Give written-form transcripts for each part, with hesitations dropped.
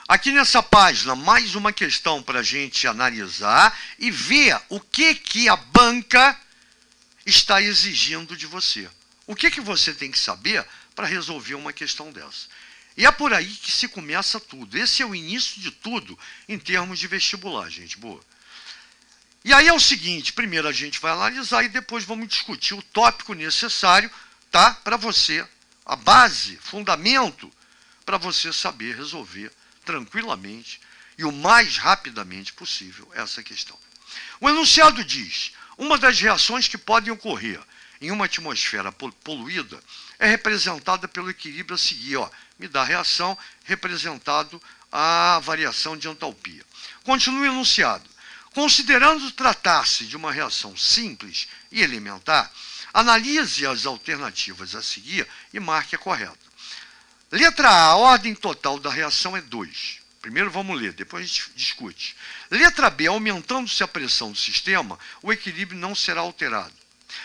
Aqui nessa página, mais uma questão para a gente analisar e ver o que a banca está exigindo de você. O que você tem que saber para resolver uma questão dessa. E é por aí que se começa tudo. Esse é o início de tudo em termos de vestibular, gente boa. E aí é o seguinte, primeiro a gente vai analisar e depois vamos discutir o tópico necessário, tá? Para você, a base, fundamento, para você saber resolver tranquilamente e o mais rapidamente possível essa questão. O enunciado diz: uma das reações que podem ocorrer em uma atmosfera poluída é representada pelo equilíbrio a seguir. Me dá a reação representado a variação de entalpia. Continua o enunciado. Considerando tratar-se de uma reação simples e elementar, analise as alternativas a seguir e marque a correta. Letra A, a ordem total da reação é 2. Primeiro vamos ler, depois a gente discute. Letra B, aumentando-se a pressão do sistema, o equilíbrio não será alterado.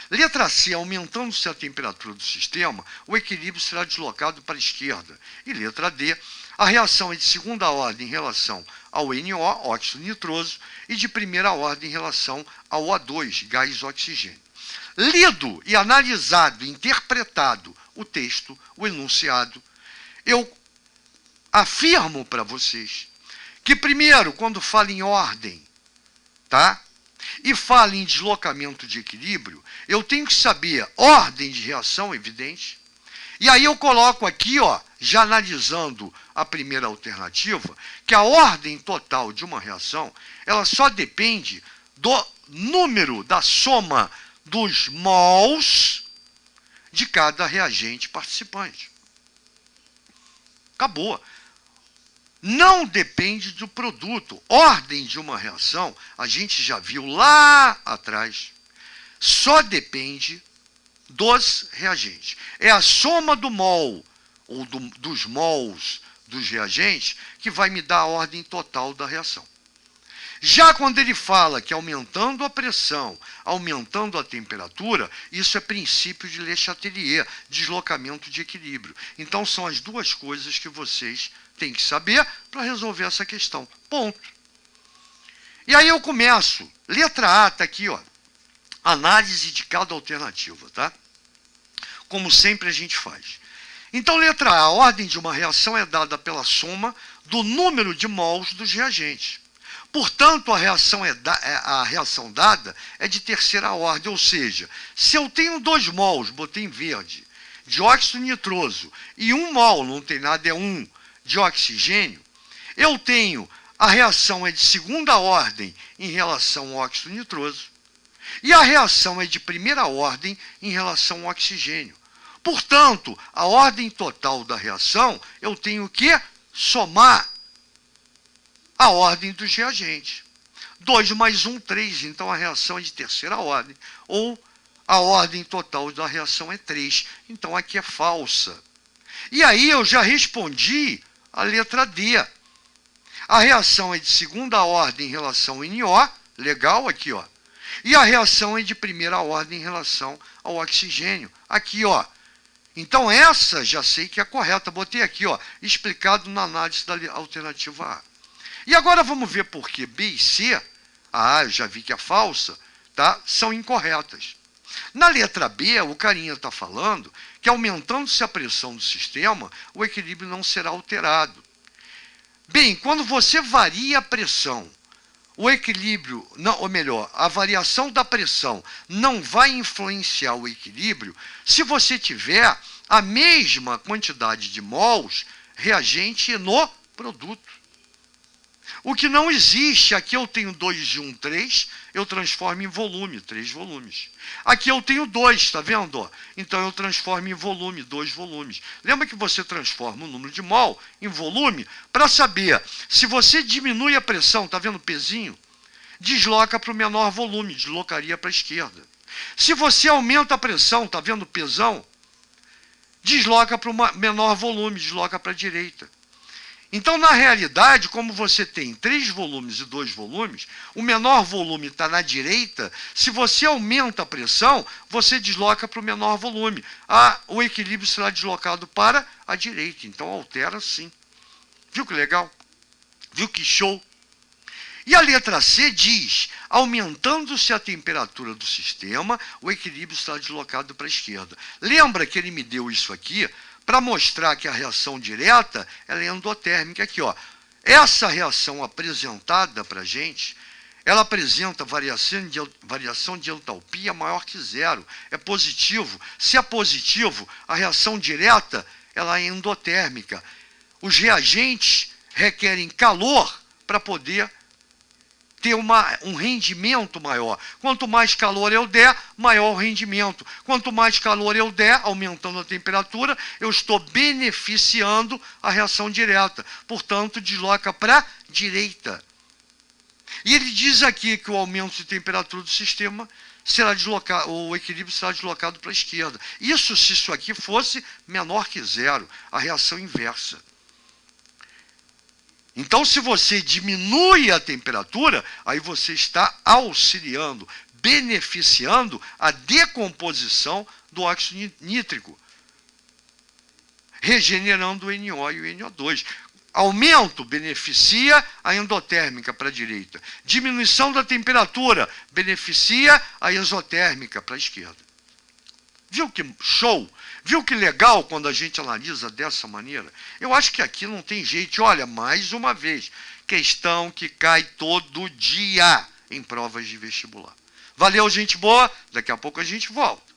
Letra C, aumentando-se a temperatura do sistema, o equilíbrio será deslocado para a esquerda. E letra D, a reação é de segunda ordem em relação ao NO, óxido nitroso, e de primeira ordem em relação ao O2, gás oxigênio. Lido e analisado, interpretado o texto, o enunciado, eu afirmo para vocês que, primeiro, quando fala em ordem, tá? E fala em deslocamento de equilíbrio, eu tenho que saber ordem de reação, evidente. E aí eu coloco aqui, já analisando a primeira alternativa, que a ordem total de uma reação, ela só depende do número, da soma dos mols de cada reagente participante. Acabou. Não depende do produto. Ordem de uma reação, a gente já viu lá atrás, só depende dos reagentes. É a soma do mol, ou dos mols dos reagentes, que vai me dar a ordem total da reação. Já quando ele fala que aumentando a pressão, aumentando a temperatura, isso é princípio de Le Chatelier, deslocamento de equilíbrio. Então são as duas coisas que vocês têm que saber para resolver essa questão. Ponto. E aí eu começo. Letra A está aqui, análise de cada alternativa, tá? Como sempre a gente faz. Então, letra A, a ordem de uma reação é dada pela soma do número de mols dos reagentes. Portanto, a reação dada é de terceira ordem, ou seja, se eu tenho 2 mols, botei em verde, de óxido nitroso, e 1 mol, não tem nada, é 1, de oxigênio, eu tenho, a reação é de segunda ordem em relação ao óxido nitroso, e a reação é de primeira ordem em relação ao oxigênio. Portanto, a ordem total da reação, eu tenho que somar a ordem dos reagentes. 2 mais 1, 3. Então, a reação é de terceira ordem. Ou a ordem total da reação é 3. Então, aqui é falsa. E aí, eu já respondi a letra D. A reação é de segunda ordem em relação ao NO. Legal, aqui, E a reação é de primeira ordem em relação ao oxigênio. Aqui, Então, essa já sei que é correta. Botei aqui, explicado na análise da alternativa A. E agora vamos ver por que B e C, eu já vi que é falsa, tá? São incorretas. Na letra B, o carinha está falando que aumentando-se a pressão do sistema, o equilíbrio não será alterado. Bem, quando você varia a pressão, o equilíbrio, não, ou melhor, a variação da pressão não vai influenciar o equilíbrio se você tiver a mesma quantidade de mols reagente no produto. O que não existe, aqui eu tenho 2 de 1, 3, eu transformo em volume, 3 volumes. Aqui eu tenho 2, está vendo? Então eu transformo em volume, 2 volumes. Lembra que você transforma o número de mol em volume para saber se você diminui a pressão, está vendo o pezinho? Desloca para o menor volume, deslocaria para a esquerda. Se você aumenta a pressão, está vendo o pesão? Desloca para o menor volume, desloca para a direita. Então, na realidade, como você tem 3 volumes e 2 volumes, o menor volume está na direita, se você aumenta a pressão, você desloca para o menor volume. O equilíbrio será deslocado para a direita, então altera sim. Viu que legal? Viu que show? E a letra C diz, aumentando-se a temperatura do sistema, o equilíbrio está deslocado para a esquerda. Lembra que ele me deu isso aqui para mostrar que a reação direta ela é endotérmica aqui, ó. Essa reação apresentada para a gente, ela apresenta variação de entalpia maior que zero. É positivo. Se é positivo, a reação direta ela é endotérmica. Os reagentes requerem calor para poder ter um rendimento maior. Quanto mais calor eu der, maior o rendimento. Quanto mais calor eu der, aumentando a temperatura, eu estou beneficiando a reação direta. Portanto, desloca para a direita. E ele diz aqui que o aumento de temperatura do sistema será deslocado, o equilíbrio será deslocado para a esquerda. Isso se isso aqui fosse menor que zero, a reação inversa. Então, se você diminui a temperatura, aí você está auxiliando, beneficiando a decomposição do óxido nítrico, regenerando o NO e o NO2. Aumento beneficia a endotérmica para a direita. Diminuição da temperatura beneficia a exotérmica para a esquerda. Viu que show? Viu que legal quando a gente analisa dessa maneira? Eu acho que aqui não tem jeito. Olha, mais uma vez, questão que cai todo dia em provas de vestibular. Valeu, gente boa. Daqui a pouco a gente volta.